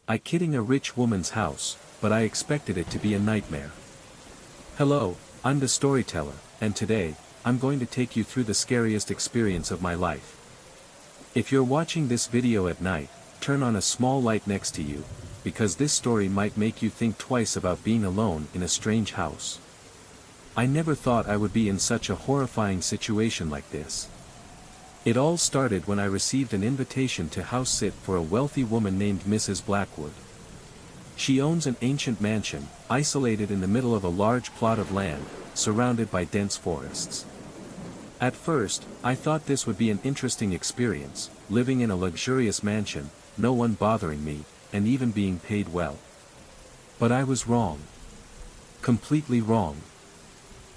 I kidding a rich woman's house, but I expected it to be a nightmare. Hello, I'm the storyteller, and today, I'm going to take you through the scariest experience of my life. If you're watching this video at night, turn on a small light next to you, because this story might make you think twice about being alone in a strange house. I never thought I would be in such a horrifying situation like this. It all started when I received an invitation to house sit for a wealthy woman named Mrs. Blackwood. She owns an ancient mansion, isolated in the middle of a large plot of land, surrounded by dense forests. At first, I thought this would be an interesting experience, living in a luxurious mansion, no one bothering me, and even being paid well. But I was wrong. Completely wrong.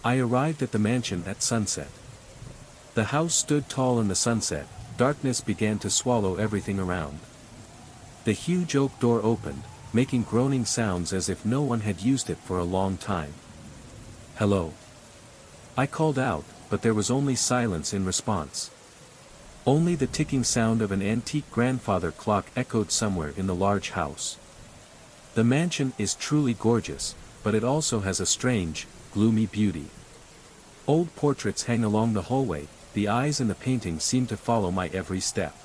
I arrived at the mansion at sunset. The house stood tall in the sunset, darkness began to swallow everything around. The huge oak door opened, making groaning sounds as if no one had used it for a long time. Hello. I called out, but there was only silence in response. Only the ticking sound of an antique grandfather clock echoed somewhere in the large house. The mansion is truly gorgeous, but it also has a strange, gloomy beauty. Old portraits hang along the hallway, the eyes in the painting seem to follow my every step.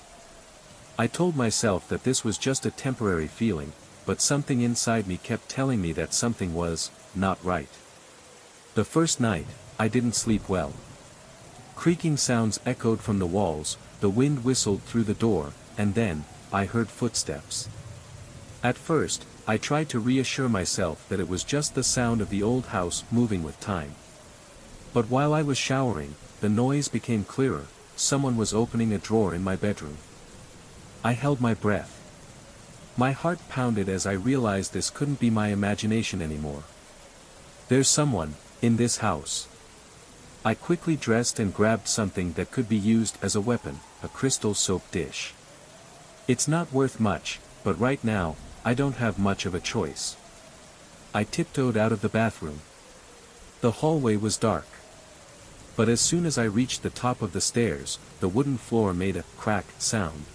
I told myself that this was just a temporary feeling, but something inside me kept telling me that something was not right. The first night, I didn't sleep well. Creaking sounds echoed from the walls, the wind whistled through the door, and then, I heard footsteps. At first, I tried to reassure myself that it was just the sound of the old house moving with time. But while I was showering, the noise became clearer, someone was opening a drawer in my bedroom. I held my breath. My heart pounded as I realized this couldn't be my imagination anymore. There's someone in this house. I quickly dressed and grabbed something that could be used as a weapon, a crystal soap dish. It's not worth much, but right now, I don't have much of a choice. I tiptoed out of the bathroom. The hallway was dark. But as soon as I reached the top of the stairs, the wooden floor made a crack sound.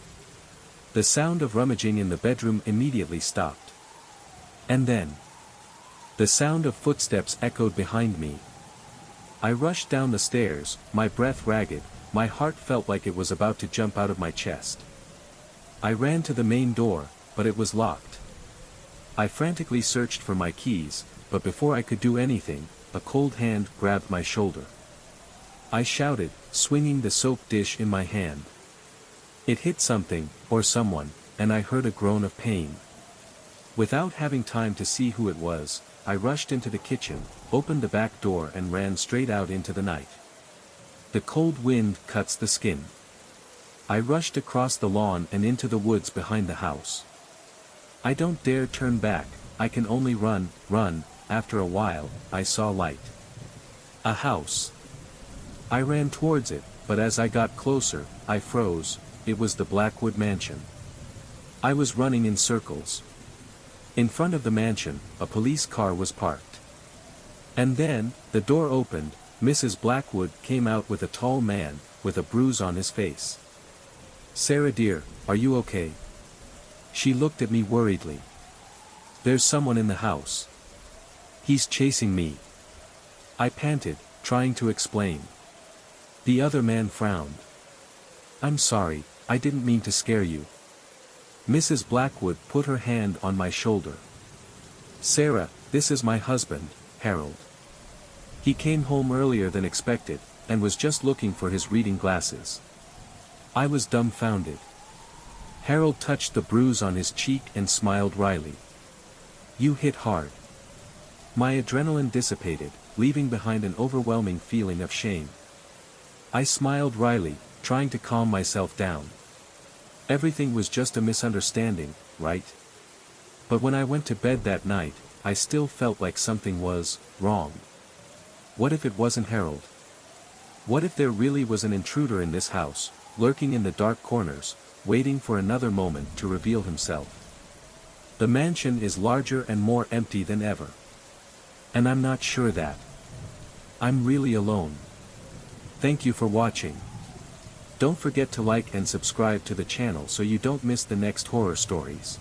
The sound of rummaging in the bedroom immediately stopped. And then, the sound of footsteps echoed behind me. I rushed down the stairs, my breath ragged, my heart felt like it was about to jump out of my chest. I ran to the main door, but it was locked. I frantically searched for my keys, but before I could do anything, a cold hand grabbed my shoulder. I shouted, swinging the soap dish in my hand. It hit something, or someone, and I heard a groan of pain. Without having time to see who it was, I rushed into the kitchen, opened the back door and ran straight out into the night. The cold wind cuts the skin. I rushed across the lawn and into the woods behind the house. I don't dare turn back, I can only run. After a while, I saw light. A house. I ran towards it, but as I got closer, I froze. It was the Blackwood mansion. I was running in circles. In front of the mansion, a police car was parked. And then, the door opened, Mrs. Blackwood came out with a tall man, with a bruise on his face. "Sarah dear, are you okay?" She looked at me worriedly. "There's someone in the house. He's chasing me." I panted, trying to explain. The other man frowned. "I'm sorry, I didn't mean to scare you." Mrs. Blackwood put her hand on my shoulder. "Sarah, this is my husband, Harold. He came home earlier than expected, and was just looking for his reading glasses." I was dumbfounded. Harold touched the bruise on his cheek and smiled wryly. "You hit hard." My adrenaline dissipated, leaving behind an overwhelming feeling of shame. I smiled wryly, trying to calm myself down. Everything was just a misunderstanding, right? But when I went to bed that night, I still felt like something was wrong. What if it wasn't Harold? What if there really was an intruder in this house, lurking in the dark corners, waiting for another moment to reveal himself? The mansion is larger and more empty than ever. And I'm not sure that I'm really alone. Thank you for watching. Don't forget to like and subscribe to the channel so you don't miss the next horror stories.